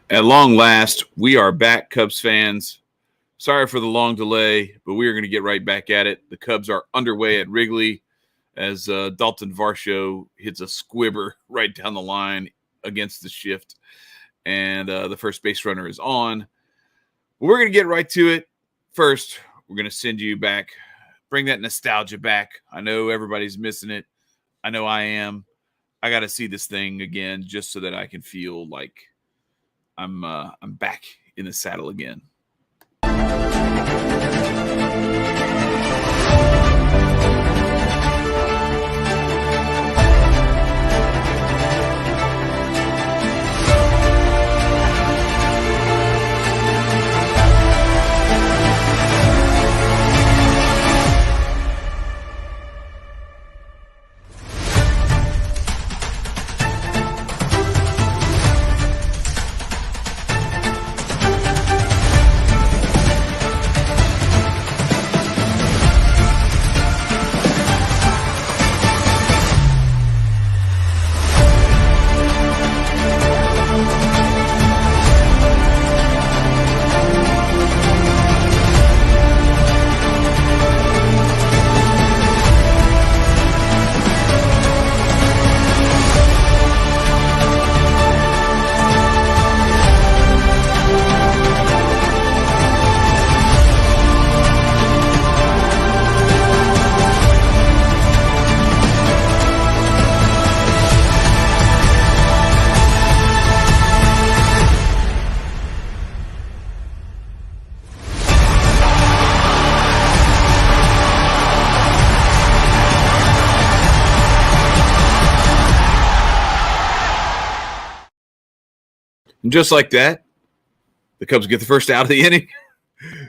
At long last, we are back, Cubs fans. Sorry for the long delay, but we are going to get right back at it. The Cubs are underway at Wrigley as Dalton Varsho hits a squibber right down the line against the shift, and the first base runner is on. We're going to get right to it. First, we're going to send you back, bring that nostalgia back. I know everybody's missing it. I know I am. I got to see this thing again just so that I can feel like I'm back in the saddle again. And just like that, the Cubs get the first out of the inning.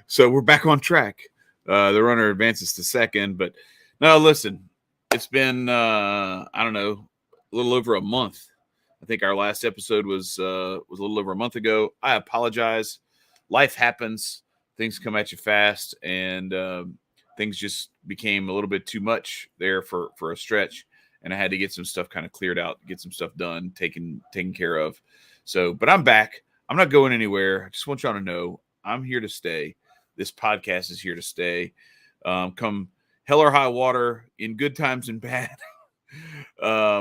So we're back on track. The runner advances to second. But no, listen, it's been, a little over a month. I think our last episode was a little over a month ago. I apologize. Life happens. Things come at you fast. And things just became a little bit too much there for a stretch. And I had to get some stuff kind of cleared out, get some stuff done, taken care of. So, but I'm back. I'm not going anywhere. I just want y'all to know I'm here to stay. This podcast is here to stay. Come hell or high water, in good times and bad.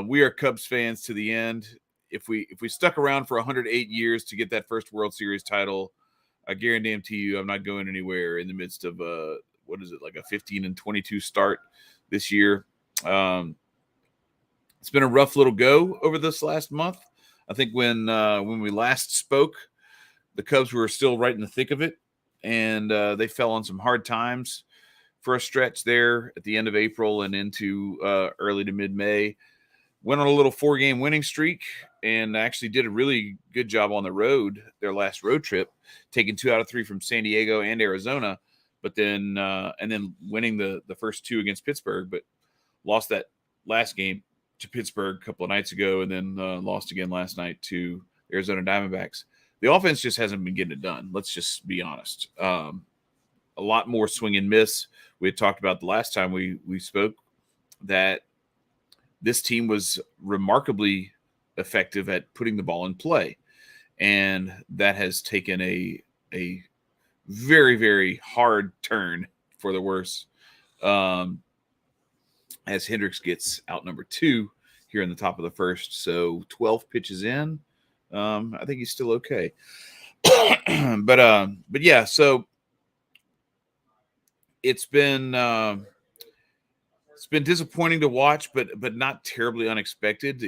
We are Cubs fans to the end. If we stuck around for 108 years to get that first World Series title, I guarantee you I'm not going anywhere in the midst of like a 15-22 start this year. It's been a rough little go over this last month. I think when we last spoke, the Cubs were still right in the thick of it, and they fell on some hard times for a stretch there at the end of April and into early to mid-May. Went on a little 4-game winning streak and actually did a really good job on the road, their last road trip, taking 2 out of 3 from San Diego and Arizona, but then winning the first 2 against Pittsburgh, but lost that last game to Pittsburgh a couple of nights ago, and then lost again last night to Arizona Diamondbacks. The offense just hasn't been getting it done. Let's just be honest. A lot more swing and miss. We had talked about the last time we spoke that this team was remarkably effective at putting the ball in play, and that has taken a very, very hard turn for the worse. As Hendricks gets out number 2 here in the top of the first. So 12 pitches in. I think he's still okay. but yeah, so it's been disappointing to watch, but not terribly unexpected.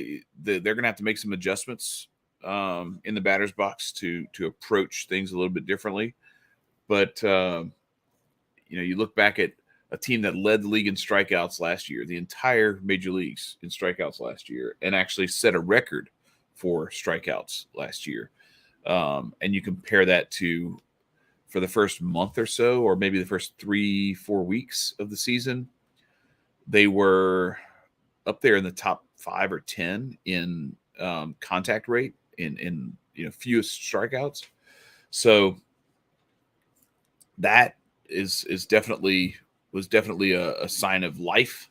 They're going to have to make some adjustments in the batter's box to approach things a little bit differently. But you look back at a team that led the league in strikeouts last year, the entire major leagues in strikeouts last year, and actually set a record for strikeouts last year. And you compare that to for the first month or so, or maybe the first 3-4 weeks of the season, they were up there in the top 5 or 10 in contact rate in fewest strikeouts. So that was definitely a sign of life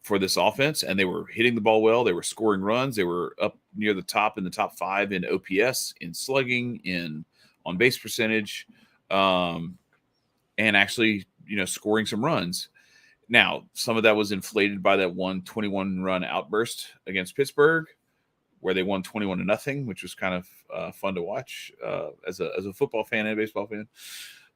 for this offense, and they were hitting the ball well. They were scoring runs. They were up near the top in the top 5 in OPS, in slugging, in on base percentage, and actually, scoring some runs. Now, some of that was inflated by that 21 run outburst against Pittsburgh, where they won 21-0, which was kind of fun to watch as a football fan and a baseball fan.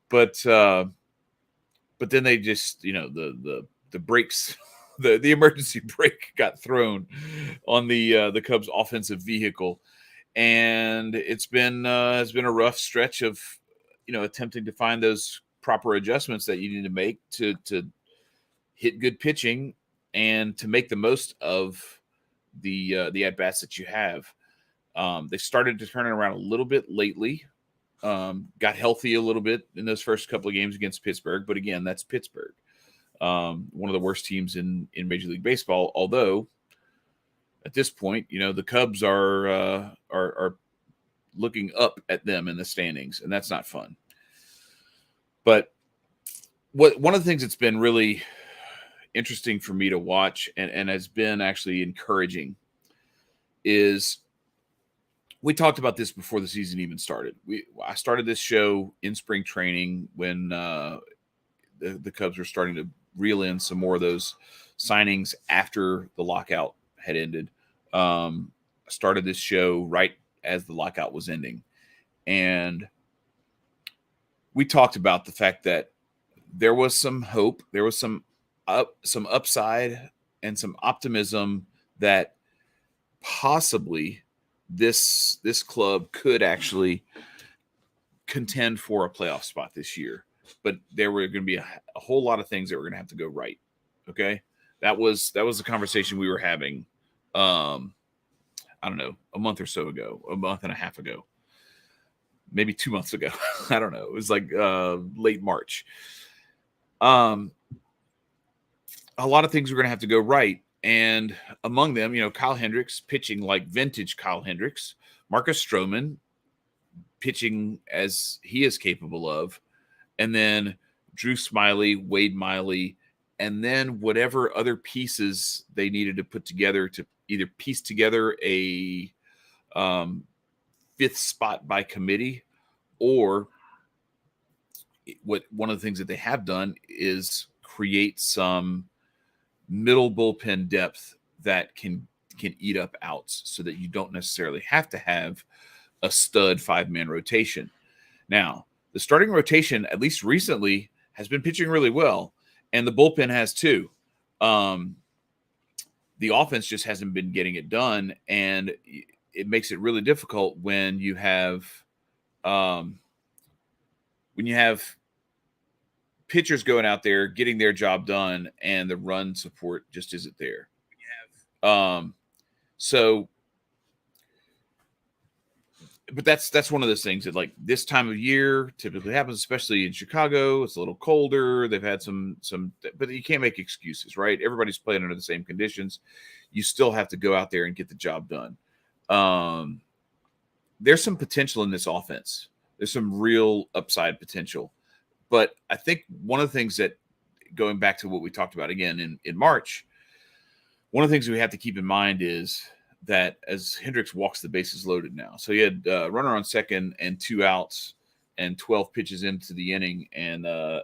But then they just, the brakes, the emergency brake got thrown on the Cubs offensive vehicle, and it's been a rough stretch of attempting to find those proper adjustments that you need to make to hit good pitching and to make the most of the at bats that you have. They started to turn it around a little bit lately. Got healthy a little bit in those first couple of games against Pittsburgh, but again, that's Pittsburgh, one of the worst teams in Major League Baseball. Although at this point, the Cubs are looking up at them in the standings, and that's not fun. But one of the things that's been really interesting for me to watch and has been actually encouraging is, we talked about this before the season even started. I started this show in spring training when the Cubs were starting to reel in some more of those signings after the lockout had ended. I started this show right as the lockout was ending, and we talked about the fact that there was some hope, there was some upside and some optimism that possibly this club could actually contend for a playoff spot this year. But there were going to be a whole lot of things that were going to have to go right. Okay, that was the conversation we were having. I don't know, a month or so ago, a month and a half ago, maybe 2 months ago. I don't know. It was like late March. A lot of things were going to have to go right. And among them, Kyle Hendricks pitching like vintage Kyle Hendricks, Marcus Stroman pitching as he is capable of, and then Drew Smyly, Wade Miley, and then whatever other pieces they needed to put together to either piece together a fifth spot by committee, or one of the things that they have done is create some middle bullpen depth that can eat up outs so that you don't necessarily have to have a stud 5-man rotation. Now, the starting rotation, at least recently, has been pitching really well, and the bullpen has too. The offense just hasn't been getting it done, and it makes it really difficult when you have pitchers going out there getting their job done and the run support just isn't there. But that's one of those things that, like, this time of year typically happens, especially in Chicago. It's a little colder. They've had some, but you can't make excuses, right? Everybody's playing under the same conditions. You still have to go out there and get the job done. There's some potential in this offense. There's some real upside potential. But I think one of the things that, going back to what we talked about again in March, one of the things we have to keep in mind is that as Hendricks walks the bases loaded now, so he had runner on second and 2 outs and 12 pitches into the inning, and of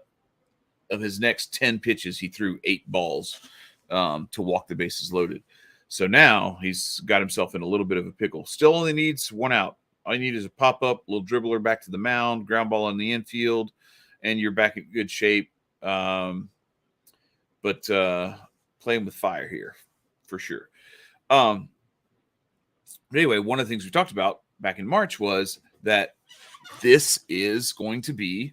his next 10 pitches, he threw 8 balls to walk the bases loaded. So now he's got himself in a little bit of a pickle. Still only needs 1 out. All you need is a pop-up, little dribbler back to the mound, ground ball in the infield, and you're back in good shape. But playing with fire here for sure. But anyway, one of the things we talked about back in March was that this is going to be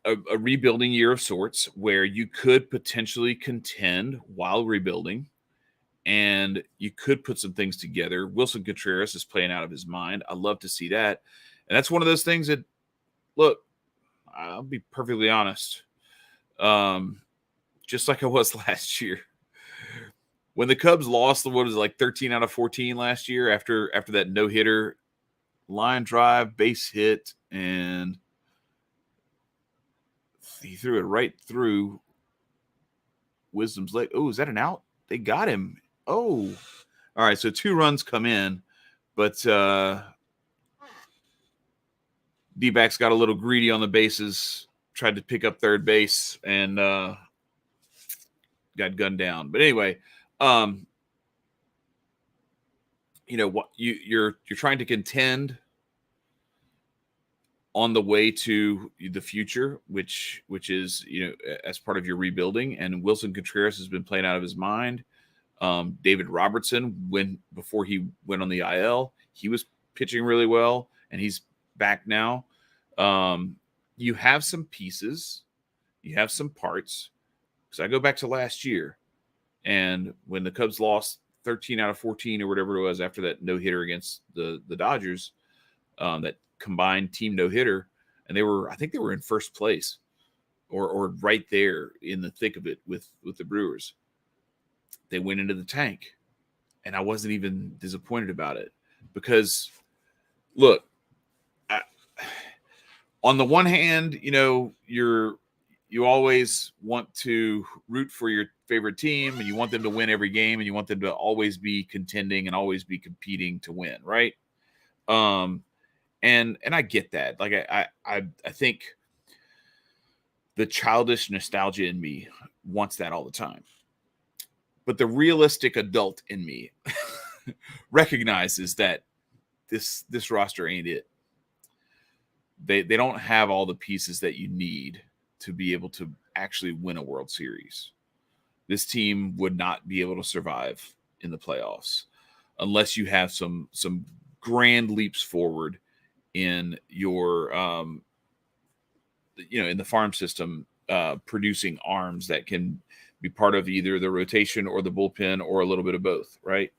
a rebuilding year of sorts, where you could potentially contend while rebuilding, and you could put some things together. Wilson Contreras is playing out of his mind. I love to see that. And that's one of those things that, look, I'll be perfectly honest. Just like I was last year, when the Cubs lost, 13 out of 14 last year after that no-hitter, line drive, base hit, and he threw it right through Wisdom's leg. Oh, is that an out? They got him. Oh, all right. So 2 runs come in, but DBacks got a little greedy on the bases, tried to pick up third base, and got gunned down. But anyway, what you're trying to contend on the way to the future, which is as part of your rebuilding. And Wilson Contreras has been playing out of his mind. David Robertson, before he went on the IL, he was pitching really well, and he's back now. You have some pieces, you have some parts. Because I go back to last year, and when the Cubs lost 13 out of 14 or whatever it was after that no-hitter against the Dodgers, that combined team no-hitter, and I think they were in first place or right there in the thick of it with the Brewers. They went into the tank, and I wasn't even disappointed about it because, look, on the one hand, you always want to root for your favorite team, and you want them to win every game, and you want them to always be contending and always be competing to win, right? And I get that. Like I think the childish nostalgia in me wants that all the time. But the realistic adult in me recognizes that this roster ain't it. They don't have all the pieces that you need to be able to actually win a World Series. This team would not be able to survive in the playoffs unless you have some grand leaps forward in your in the farm system, producing arms that can be part of either the rotation or the bullpen or a little bit of both, right?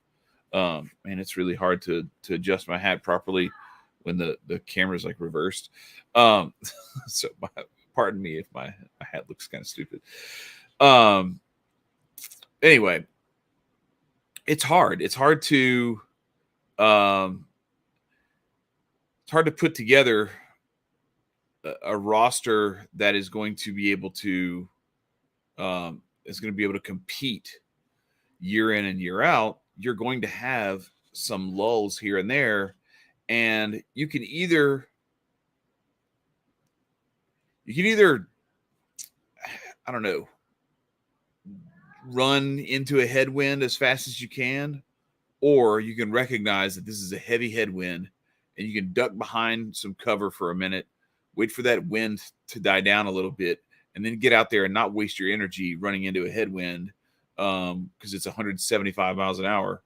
And it's really hard to adjust my hat properly when the camera's like reversed. So pardon me if my hat looks kind of stupid. Anyway, it's hard. It's hard to put together a roster that is going to be able to compete year in and year out. You're going to have some lulls here and there, and you can either I don't know, run into a headwind as fast as you can, or you can recognize that this is a heavy headwind and you can duck behind some cover for a minute, wait for that wind to die down a little bit, and then get out there and not waste your energy running into a headwind because it's 175 miles an hour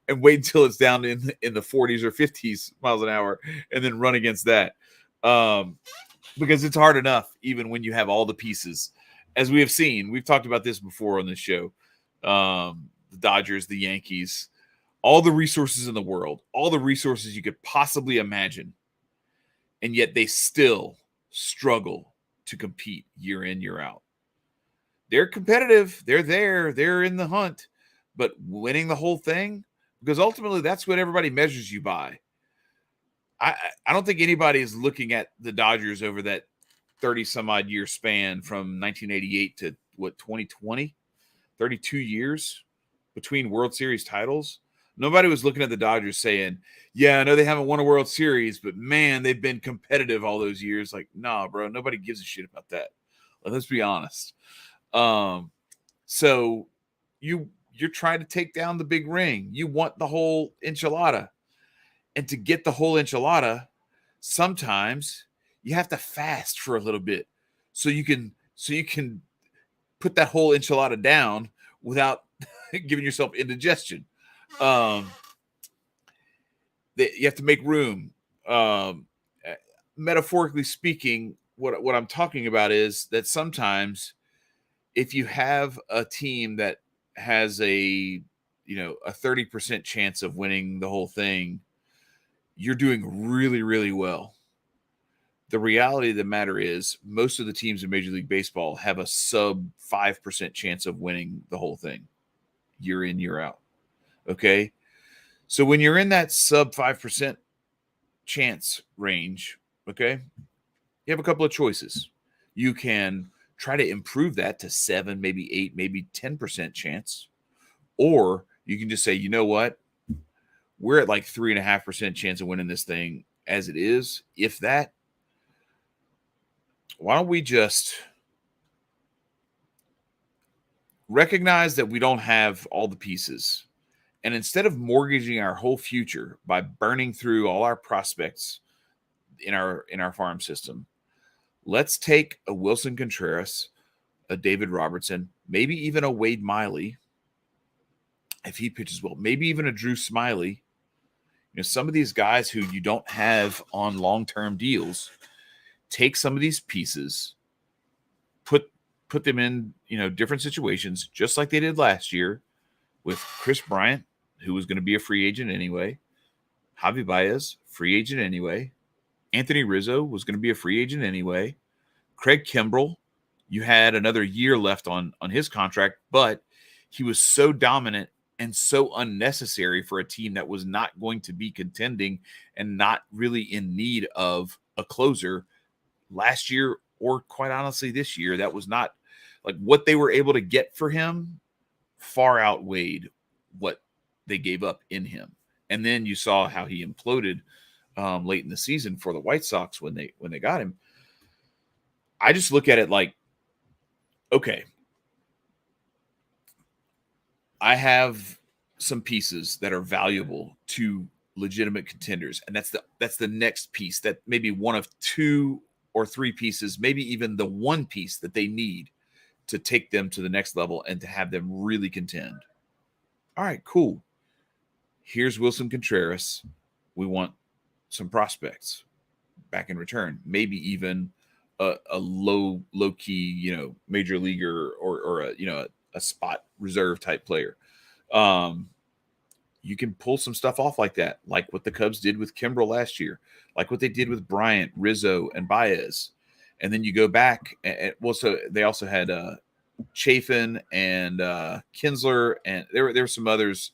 and wait until it's down in the 40s or 50s miles an hour and then run against that. Because it's hard enough even when you have all the pieces. As we have seen, we've talked about this before on this show. The Dodgers, the Yankees, all the resources in the world, all the resources you could possibly imagine, and yet they still struggle to compete year in, year out. They're competitive. They're there. They're in the hunt. But winning the whole thing, because ultimately that's what everybody measures you by. I don't think anybody is looking at the Dodgers over that 30-some-odd year span from 1988 to, 2020? 32 years between World Series titles. Nobody was looking at the Dodgers saying, yeah, I know they haven't won a World Series, but, man, they've been competitive all those years. Like, nah, bro, nobody gives a shit about that. Let's be honest. So you're trying to take down the big ring. You want the whole enchilada. And to get the whole enchilada, sometimes you have to fast for a little bit so you can put that whole enchilada down without giving yourself indigestion. You have to make room. Metaphorically speaking, what I'm talking about is that sometimes if you have a team that has a 30% chance of winning the whole thing, you're doing really, really well. The reality of the matter is most of the teams in Major League Baseball have a sub 5% chance of winning the whole thing year in, year out. Okay. So when you're in that sub 5% chance range, okay, you have a couple of choices. You can try to improve that to 7, maybe 8, maybe 10% chance. Or you can just say, you know what? We're at like 3.5% chance of winning this thing as it is. If that, why don't we just recognize that we don't have all the pieces, and instead of mortgaging our whole future by burning through all our prospects in our farm system, let's take a Wilson Contreras, a David Robertson, maybe even a Wade Miley if he pitches well, maybe even a Drew Smiley. Some of these guys who you don't have on long-term deals, take some of these pieces, put them in, different situations, just like they did last year with Chris Bryant, who was going to be a free agent anyway. Javi Baez, free agent anyway. Anthony Rizzo was going to be a free agent anyway. Craig Kimbrell, you had another year left on his contract, but he was so dominant and so unnecessary for a team that was not going to be contending and not really in need of a closer last year, or quite honestly this year. That was not like what they were able to get for him far outweighed what they gave up in him. And then you saw how he imploded late in the season for the White Sox when they got him. I just look at it like, okay, I have some pieces that are valuable to legitimate contenders, and that's the next piece, that maybe one of 2 or 3 pieces, maybe even the one piece that they need to take them to the next level and to have them really contend. All right, cool. Here's Wilson Contreras. We want some prospects back in return, maybe even a low key, major leaguer or a spot reserve type player. You can pull some stuff off like that, like what the Cubs did with Kimbrell last year, like what they did with Bryant, Rizzo, and Baez. And then you go back, so they also had Chafin and Kinsler, and there were some others.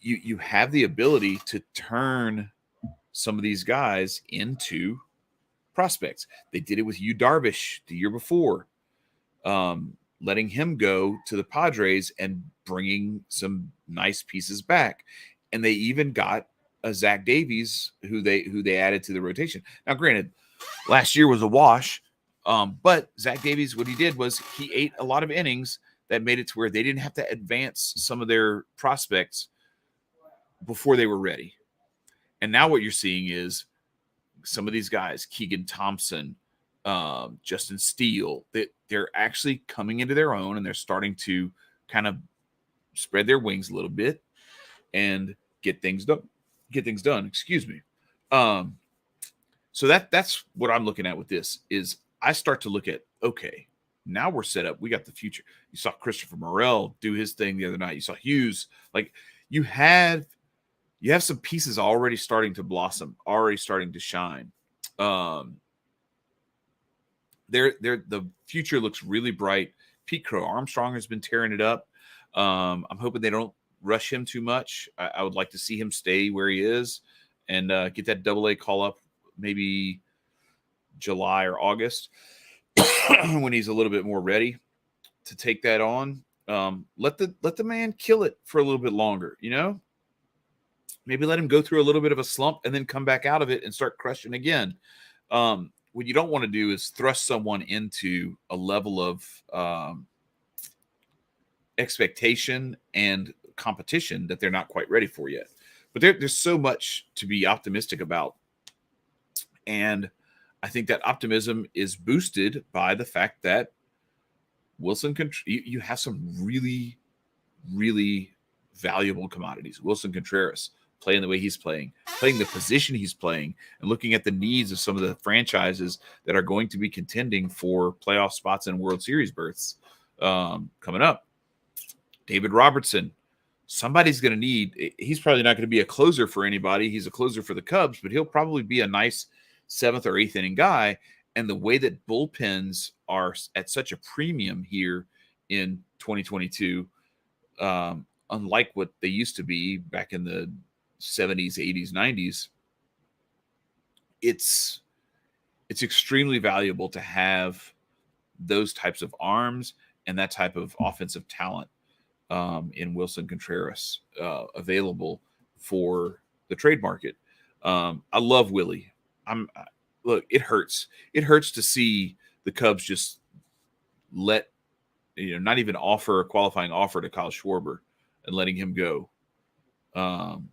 You have the ability to turn some of these guys into prospects. They did it with Yu Darvish the year before, letting him go to the Padres and bringing some nice pieces back. And they even got a Zach Davies who they added to the rotation. Now, granted, last year was a wash, but Zach Davies, what he did was he ate a lot of innings that made it to where they didn't have to advance some of their prospects before they were ready. And now what you're seeing is some of these guys, Keegan Thompson, Justin Steele, they're actually coming into their own, and they're starting to kind of spread their wings a little bit and get things done. Excuse me. So that's what I'm looking at with this is I start to look at, okay, now we're set up. We got the future. You saw Christopher Morel do his thing the other night. You saw Hughes. Like, you have some pieces already starting to blossom, already starting to shine. The future looks really bright. Pete Crow Armstrong has been tearing it up. I'm hoping they don't rush him too much. I would like to see him stay where he is and get that AA call up maybe July or August when he's a little bit more ready to take that on. Let the man kill it for a little bit longer, Maybe let him go through a little bit of a slump and then come back out of it and start crushing again. What you don't want to do is thrust someone into a level of expectation and competition that they're not quite ready for yet. But there's so much to be optimistic about. And I think that optimism is boosted by the fact that Wilson, you have some really, really valuable commodities. Wilson Contreras, playing the way he's playing the position he's playing, and looking at the needs of some of the franchises that are going to be contending for playoff spots and World Series berths coming up. David Robertson, somebody's going to need, he's probably not going to be a closer for anybody. He's a closer for the Cubs, but he'll probably be a nice 7th or 8th inning guy. And the way that bullpens are at such a premium here in 2022, unlike what they used to be back in the 70s, 80s, 90s, it's extremely valuable to have those types of arms and that type of offensive talent in Wilson Contreras available for the trade market. I love Willie. Look, it hurts. It hurts to see the Cubs just let, not even offer a qualifying offer to Kyle Schwarber and letting him go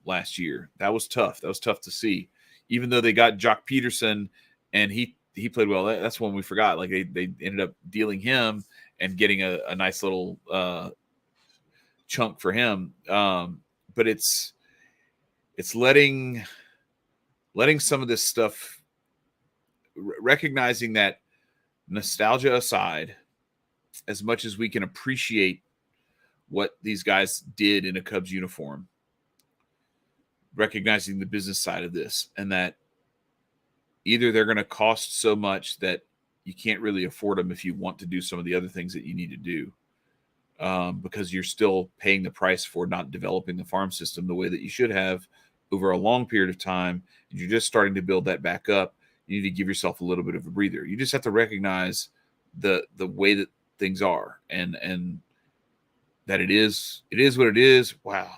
last year. That was tough. That was tough to see. Even though they got Jock Peterson and he played well, that's one we forgot. Like they ended up dealing him and getting a nice little chunk for him. But it's letting some of this stuff, recognizing that, nostalgia aside, as much as we can appreciate what these guys did in a Cubs uniform, recognizing the business side of this, and that either they're going to cost so much that you can't really afford them if you want to do some of the other things that you need to do, because you're still paying the price for not developing the farm system the way that you should have over a long period of time, and you're just starting to build that back up. You need to give yourself a little bit of a breather. You just have to recognize the way that things are, and that it is what it is. Wow.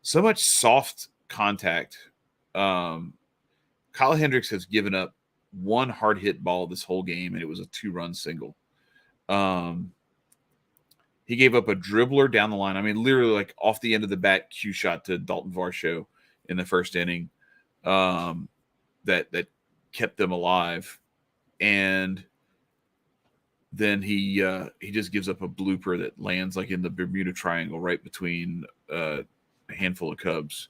So much soft contact. Kyle Hendricks has given up one hard hit ball this whole game, and it was a 2-run single. He gave up a dribbler down the line. I mean, literally like off the end of the bat, cue shot to Dalton Varsho in the first inning. That kept them alive, and then he just gives up a blooper that lands like in the Bermuda Triangle, right between a handful of Cubs.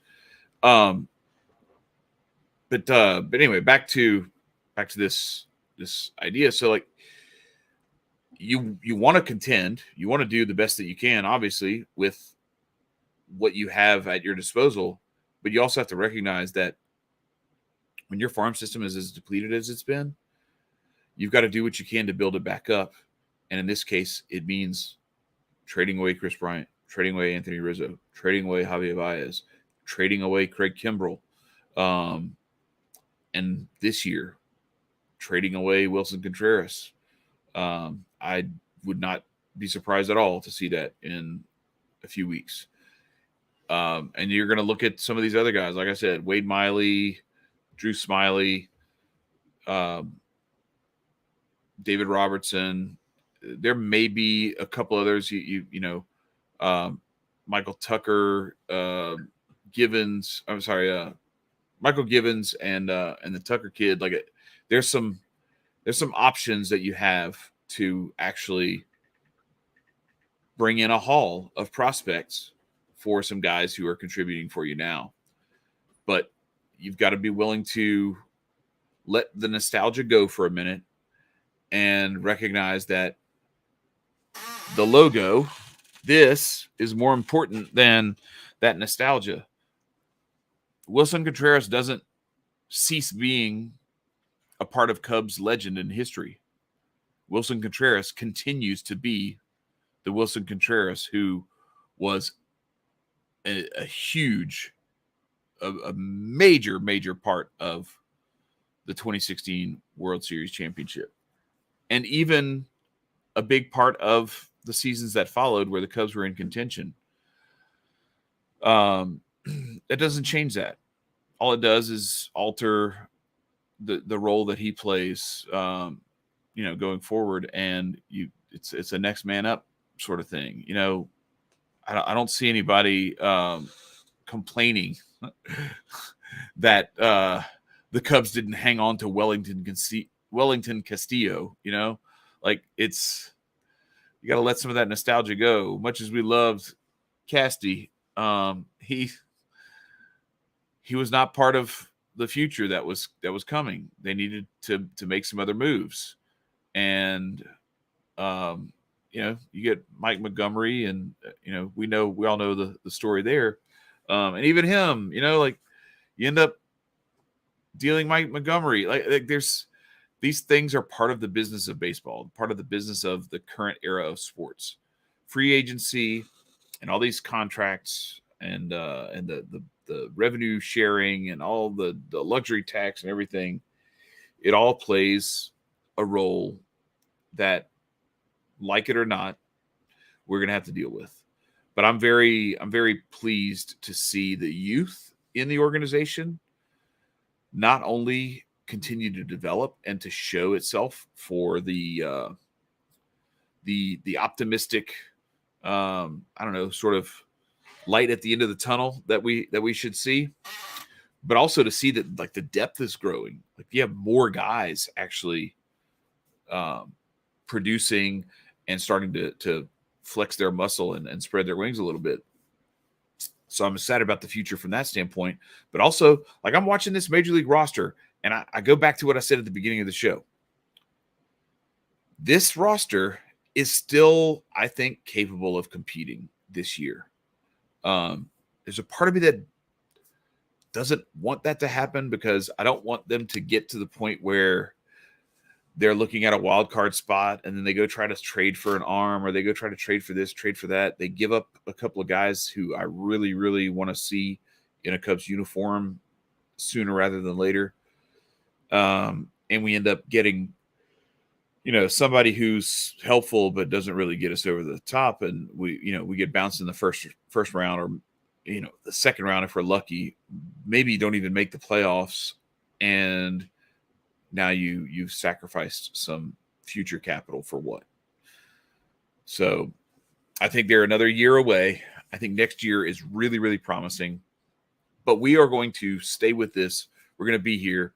But anyway, back to this idea. So like you want to contend, you want to do the best that you can, obviously, with what you have at your disposal, but you also have to recognize that when your farm system is as depleted as it's been, you've got to do what you can to build it back up. And in this case, it means trading away Chris Bryant, trading away Anthony Rizzo, trading away Javier Baez, trading away Craig Kimbrell. And this year, trading away Wilson Contreras. I would not be surprised at all to see that in a few weeks. And you're going to look at some of these other guys, like I said, Wade Miley, Drew Smiley, David Robertson. There may be a couple others. Michael Tucker, Givens. I'm sorry, Michael Givens and the Tucker kid. Like there's some options that you have to actually bring in a haul of prospects for some guys who are contributing for you now. But you've got to be willing to let the nostalgia go for a minute and recognize that the logo, this is more important than that nostalgia. Wilson Contreras doesn't cease being a part of Cubs legend and history. Wilson Contreras continues to be the Wilson Contreras who was a huge, a major part of the 2016 World Series championship. And even a big part of the seasons that followed where the Cubs were in contention. It doesn't change that. All it does is alter the role that he plays, going forward. And it's a next man up sort of thing. I don't see anybody complaining that the Cubs didn't hang on to Wellington Castillo. You got to let some of that nostalgia go. Much as we loved Casty, he was not part of the future that was coming. They needed to make some other moves, and you get Mike Montgomery, and we all know the story there, and even him, you end up dealing Mike Montgomery. Like there's these things are part of the business of baseball, part of the business of the current era of sports, free agency, and all these contracts, and the revenue sharing, and all the luxury tax and everything. it all plays a role that, like it or not, we're going to have to deal with. But I'm very pleased to see the youth in the organization not only continue to develop and to show itself for the optimistic, I don't know, sort of light at the end of the tunnel that we should see, but also to see that like the depth is growing. Like you have more guys actually producing and starting to flex their muscle and spread their wings a little bit. So I'm excited about the future from that standpoint. But also, like I'm watching this Major League roster, and I go back to what I said at the beginning of the show. This roster is still, I think, capable of competing this year. There's a part of me that doesn't want that to happen because I don't want them to get to the point where they're looking at a wild card spot and then they go try to trade for an arm, or they go try to trade for this, trade for that. They give up a couple of guys who I really, really want to see in a Cubs uniform sooner rather than later. And we end up getting, somebody who's helpful but doesn't really get us over the top. And we get bounced in the first round, or, the second round if we're lucky. Maybe you don't even make the playoffs, and now you've sacrificed some future capital for what? So I think they're another year away. I think next year is really, really promising. But we are going to stay with this. We're going to be here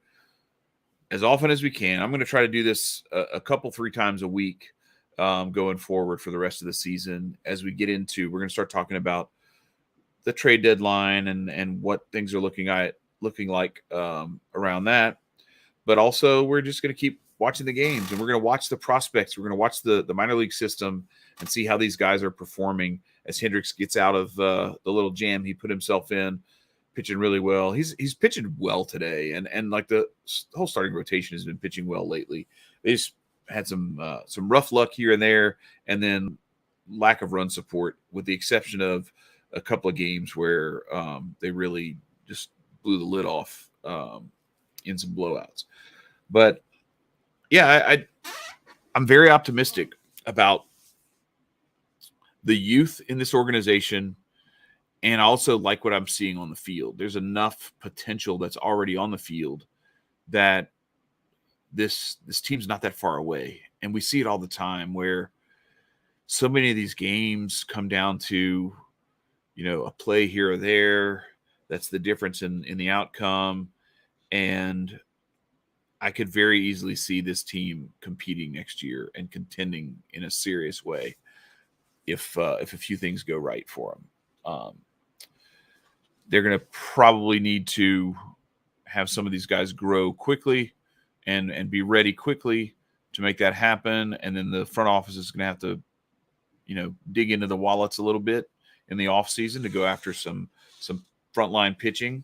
as often as we can. I'm going to try to do this a couple, 3 times a week going forward for the rest of the season. As we get into, we're going to start talking about the trade deadline and what things are looking like around that. But also, we're just going to keep watching the games, and we're going to watch the prospects. We're going to watch the minor league system and see how these guys are performing as Hendricks gets out of the little jam he put himself in, pitching really well. He's pitching well today, and like the whole starting rotation has been pitching well lately. They just had some rough luck here and there, and then lack of run support, with the exception of a couple of games where they really just blew the lid off in some blowouts. But yeah, I'm very optimistic about the youth in this organization, and I also like what I'm seeing on the field. There's enough potential that's already on the field that this team's not that far away. And we see it all the time where so many of these games come down to, a play here or there. That's the difference in the outcome. And I could very easily see this team competing next year and contending in a serious way if a few things go right for them. They're going to probably need to have some of these guys grow quickly and be ready quickly to make that happen. And then the front office is going to have to, dig into the wallets a little bit in the offseason to go after some frontline pitching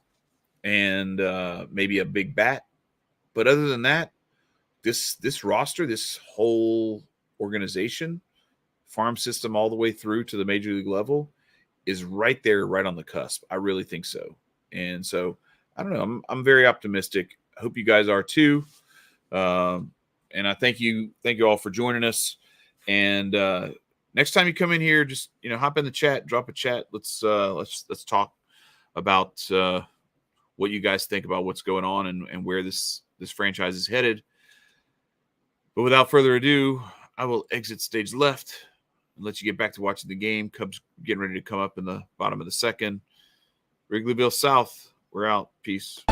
and maybe a big bat. But other than that, this roster, this whole organization, farm system all the way through to the major league level is right there, right on the cusp. I really think so. And so, I don't know, I'm very optimistic. I hope you guys are too. And I thank you all for joining us. And next time you come in here, just, hop in the chat, drop a chat. Let's talk about what you guys think about what's going on and where this franchise is headed. But without further ado, I will exit stage left and let you get back to watching the game. Cubs getting ready to come up in the bottom of the second. Wrigleyville South, we're out. Peace.